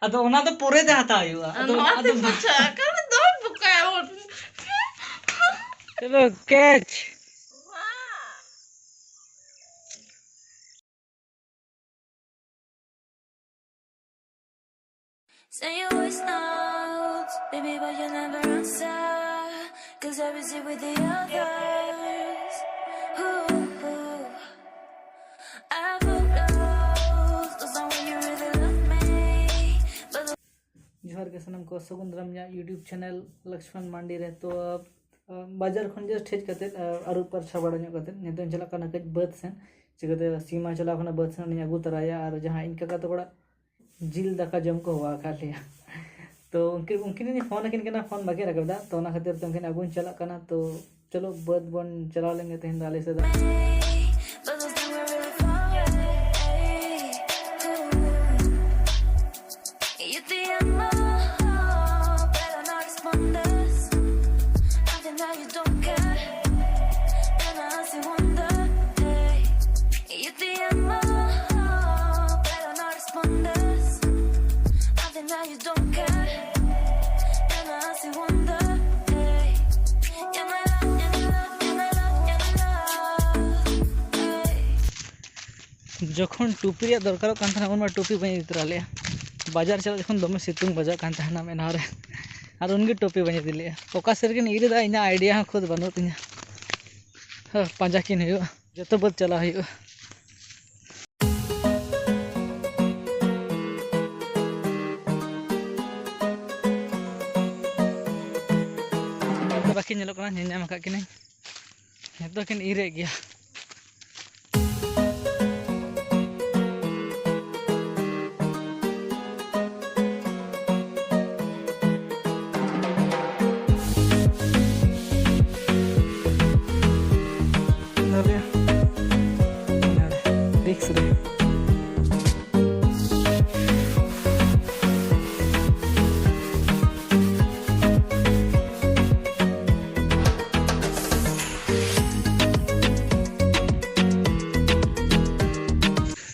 अदो ओना तो पूरे दे हता हुआ अदो पूछा कर दो बुका चलो catch Say your voice notes, baby, but you never answer. 'Cause I was here with the others. Ooh, I love those songs when you really love me. But जोहार के सनम को सगुंदरम यूट्यूब चैनल लक्ष्मण मांडी रे तो बाजार खन जस्ट हेज कते आरु पर छाबाड़ ᱧᱚᱜ कते नेतो चला कना कज बद सेन चिकते सीमा चला खना बद सेन नि अगु तराया और जहां इनका का तो बड़ा जिल दाका जम को हुआ खा लिया तो उनकिन ने फोन किन केना फोन बाकी रखदा तो ना खातिर तुमकिन अगुन चला कना तो चलो बद बन चला लेंगे तेन डाले से those things were really far away. You te amo, pero no respondes. Nothing that you don't care. And I still wonder, hey. You te amo, pero no respondes. Nothing that you don't care. And I still wonder, hey. You're my love, you're my love, you're my love, you're my love, hey. जखन टोपी रे दरकार कान थाना उन टोपी बनी दितरा ले बाजार चला जखन दमे सितुंग बजा कान थाना मेना रे और उनगी टोपी बनी दिले ओका सरकिन इरे दा इना आइडिया खुद बनो तिना ह पांजा किन हो जतो बद चला हो बाकी नेलो कना नेनाम का किन हेतो किन इरे गया रिक्स रे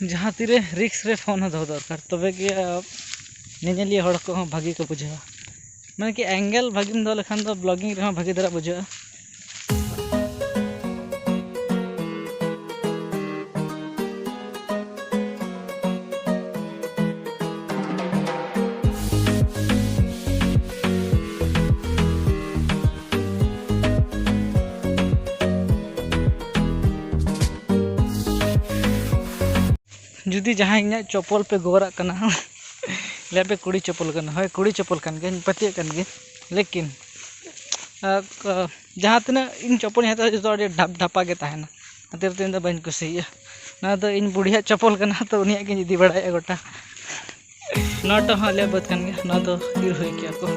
जहाँ तीरे रिक्स रे फोन दो दरकार तबे कि नेनेलिया हड़ को भागी को बुझा माने कि एंगल भागी दो लेखान दो ब्लॉगिंग रे भागी दरा बुझा जुदी जहाँ इन चप्पल पे गोरा कना ले पे कुड़ी चप्पल कना है कुड़ी चप्पल कन के पतिया कन के लेकिन जहाँ तना इन चप्पल यहाँ तो ढप ढपा के तहना खातिर तो इन बन कुसिया ना तो इन बुढ़िया चप्पल कना तो उनिया के इदी बड़ा गोटा नट हाँ ले बद कन के ना तो तीर हुई क्या को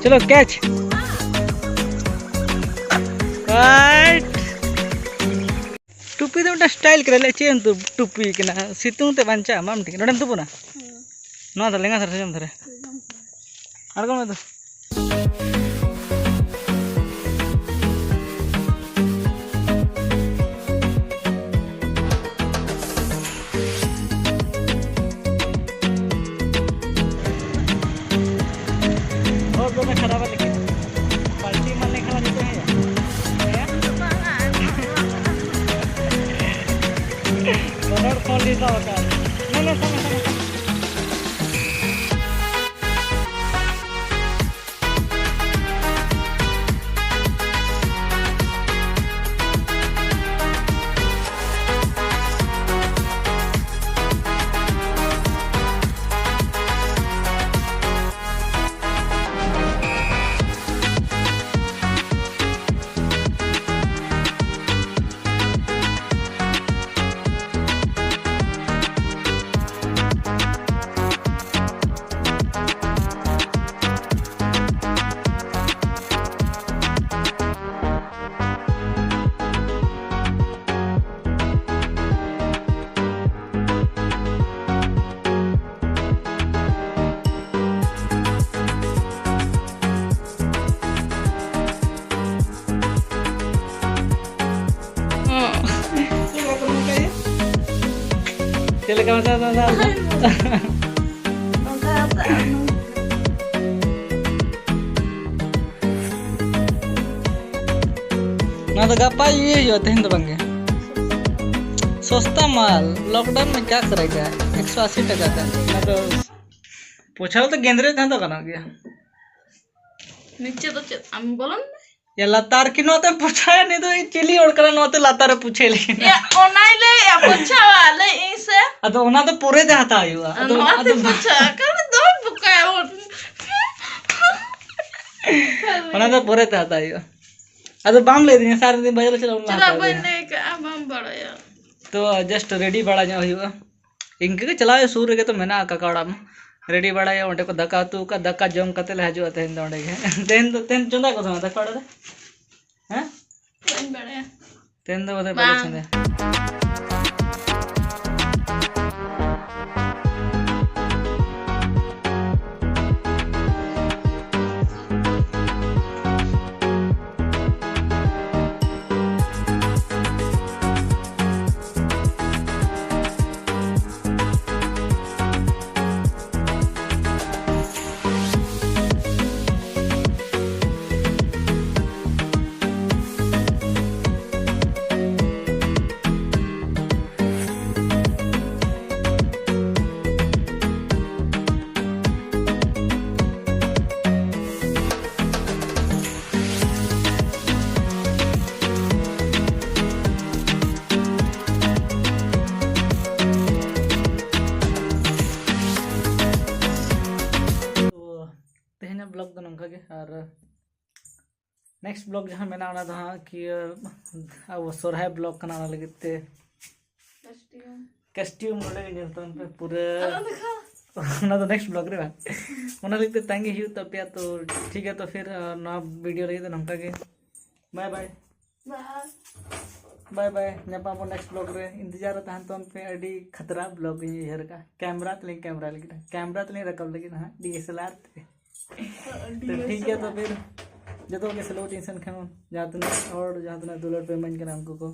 चलो कैच टुपी तो स्टाइल करे चेन तो टुपी के सितुंग ते बांचा माम ठीक नोडम तुपुना ना तो लेंगा सर जम धरे अड़गो में तो खराब है लेकिन पलटी मारने का देते हैं कलर क्वालिटी का होता है नहीं समझ चले का मसा Nongka ata anu. ना तो गप्पा ये ही होते हैं तो बंगे सस्ता माल लॉकडाउन में क्या करेगा 180 टका का ना तो पूछा तो गेंदरे था तो कना गया Niche to chet am bolon. या लतार की नोते पूछा नहीं तो ये चिली और करा नोते लतार पूछे लेकिन Ya onai le ya pochawa le ise. अतो उना तो पूरे जाता आयुआ Anu ate pocha kan doi buka ya. उना तो पूरे जाता आयुआ अतो बाम ले दिए सारे दिन बाजार चला Chila bane ka amam bada ya. तो जस्ट रेडी बड़ा जा हुआ इनके चलाए सूर्य के तो मेना ककाड़ा में रेडी बड़ा या उनटे को धक्का तू का धक्का जम कते ले हजो तेन दोंडे के तेन चंदा को समा धक्का दे हैं Bane bada. तेन दो बदे बड़े चंदे तेहना ब्लॉग तो नंका के और नेक्स्ट ब्लॉग जहां मैंने आना था कि अब सोरहाय ब्लॉग का नाम लगे थे कस्ट्यूम वाले जन तो पे पूरे ना तो नेक्स्ट ब्लॉग रे बा उना लिखते तांगे हिउ तपिया तो ठीक है तो फिर ना वीडियो लगे तो नंका के bye bye Bye. Bye bye ᱧᱟᱯᱟᱢ ᱵᱚᱱ नेक्स्ट ब्लॉग रे इंतजार तहन तो पे अडी खतरा ब्लॉग इन हेर का कैमरा तले रकब लगी ना डीएसएलआर तो ठीक है तो फिर जो तो के स्लो टेंशन खाओ जहाँ और जहाँ दुलर पे मन करना हमको को